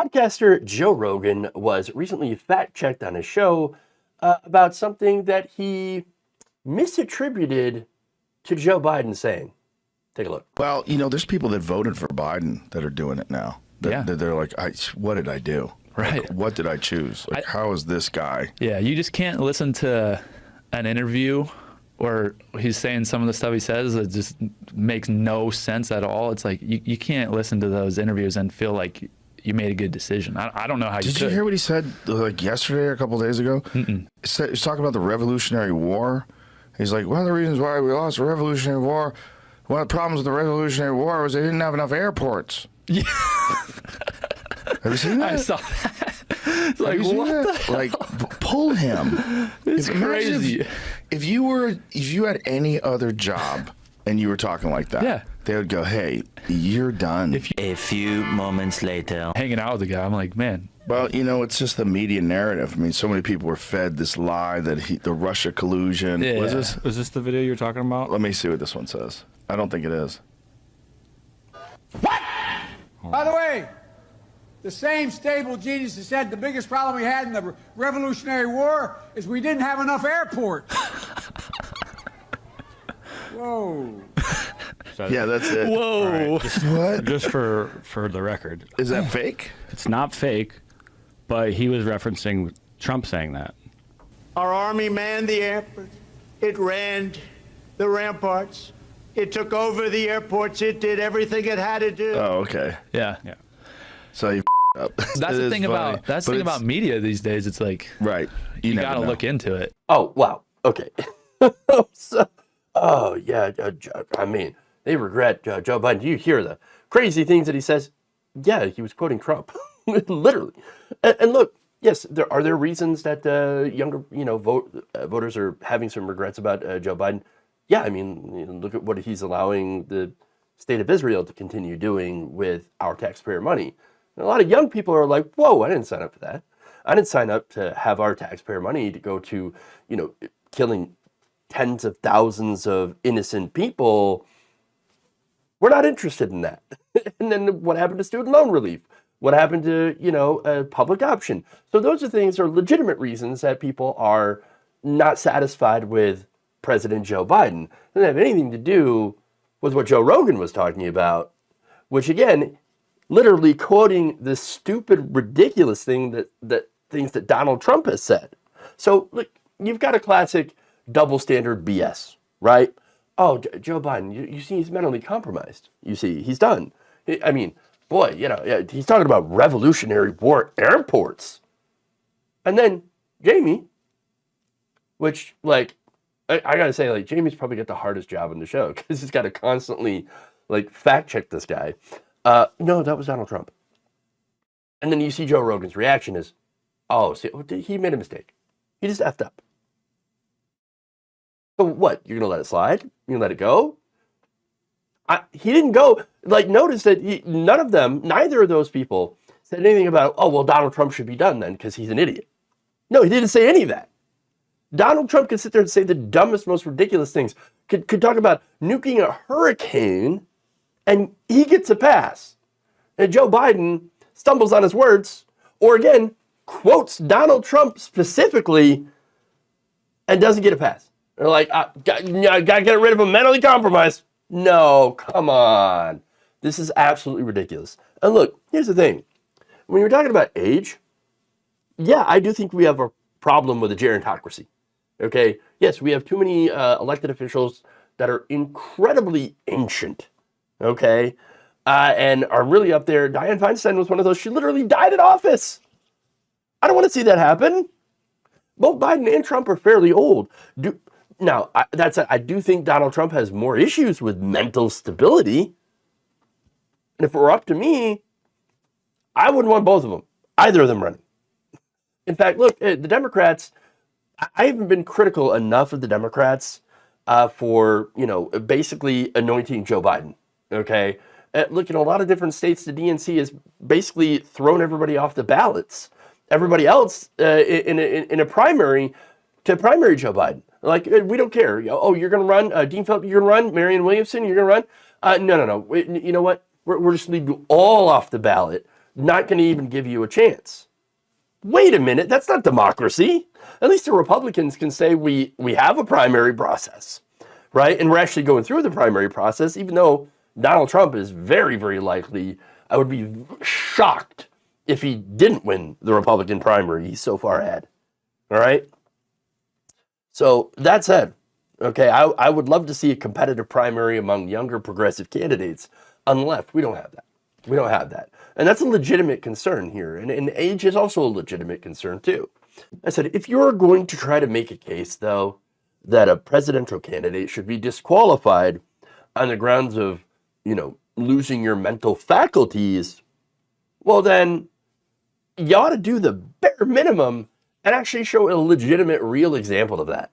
podcaster Joe Rogan was recently fact-checked on his show about something that he misattributed to Joe Biden saying. Take a look. Well, there's people that voted for Biden that are doing it now. They're like, what did I do? Right. Like, what did I choose? Like, how is this guy? Yeah, you just can't listen to an interview where he's saying some of the stuff he says that just makes no sense at all. It's like you can't listen to those interviews and feel like you made a good decision. I don't know how you could. Did you hear what he said like yesterday or a couple days ago? He was talking about the Revolutionary War. He's like, one of the reasons why we lost the Revolutionary War, one of the problems with the Revolutionary War was they didn't have enough airports. Yeah. Have you seen that? I saw that. It's like, what the hell? Like, pull him. It's crazy. If you had any other job and you were talking like that, they would go, hey, you're done. A few moments later. Hanging out with the guy, I'm like, man. Well, it's just the media narrative. I mean, so many people were fed this lie that the Russia collusion. Yeah. Was this the video you're talking about? Let me see what this one says. I don't think it is. What? By the way, the same stable genius that said the biggest problem we had in the Revolutionary War is we didn't have enough airports. Whoa. Yeah, that's it. Whoa. Right. What? Just for the record. Is that fake? It's not fake, but he was referencing Trump saying that. Our army manned the airport. It ran the ramparts. It took over the airports. It did everything it had to do. Oh, okay. Yeah. So you up. That's the thing about media these days. It's like, right. You got to look into it. Oh, wow. Okay. I mean, they regret Joe Biden. Do you hear the crazy things that he says? Yeah, he was quoting Trump, literally. And look, yes, there are reasons that younger, voters are having some regrets about Joe Biden. Yeah, I mean, look at what he's allowing the state of Israel to continue doing with our taxpayer money. And a lot of young people are like, whoa, I didn't sign up for that. I didn't sign up to have our taxpayer money to go to, killing tens of thousands of innocent people. We're not interested in that. And then what happened to student loan relief? What happened to, a public option? So those are legitimate reasons that people are not satisfied with President Joe Biden. It doesn't have anything to do with what Joe Rogan was talking about, which again, literally quoting the stupid, ridiculous things that Donald Trump has said. So look, you've got a classic double standard BS, right? Oh, Joe Biden, you see, he's mentally compromised. You see, he's done. I mean, boy, he's talking about Revolutionary War airports. And then Jamie, which, I gotta say, Jamie's probably got the hardest job in the show because he's got to constantly, fact check this guy. No, that was Donald Trump. And then you see Joe Rogan's reaction is, he made a mistake. He just effed up. So what? You're going to let it slide? You're going to let it go? He didn't go. Notice that neither of those people said anything about, Donald Trump should be done then because he's an idiot. No, he didn't say any of that. Donald Trump could sit there and say the dumbest, most ridiculous things. Could talk about nuking a hurricane, and he gets a pass. And Joe Biden stumbles on his words, or again, quotes Donald Trump specifically, and doesn't get a pass. They're like, got to get rid of him mentally compromised. No, come on. This is absolutely ridiculous. And look, here's the thing. When you're talking about age, yeah, I do think we have a problem with a gerontocracy. Okay? Yes, we have too many elected officials that are incredibly ancient. Okay? And are really up there. Dianne Feinstein was one of those. She literally died in office. I don't want to see that happen. Both Biden and Trump are fairly old. I do think Donald Trump has more issues with mental stability. And if it were up to me, I wouldn't want both of them, either of them running. In fact, look, the Democrats, I haven't been critical enough of the Democrats for, basically anointing Joe Biden, okay? Look, in a lot of different states, the DNC has basically thrown everybody off the ballots. Everybody else in a primary to primary Joe Biden. We don't care. You're going to run? Dean Phillips, you're going to run? Marianne Williamson, you're going to run? No. You know what? We're just leaving you all off the ballot not going to even give you a chance. Wait a minute, that's not democracy. At least the Republicans can say we have a primary process, right? And we're actually going through the primary process, even though Donald Trump is very, very likely. I would be shocked if he didn't win the Republican primary. He's so far ahead. All right? So that said, okay, I would love to see a competitive primary among younger progressive candidates. On the left, we don't have that. We don't have that. And that's a legitimate concern here. And age is also a legitimate concern too. I said, if you're going to try to make a case, though, that a presidential candidate should be disqualified on the grounds of, losing your mental faculties, well, then you ought to do the bare minimum and actually show a legitimate, real example of that.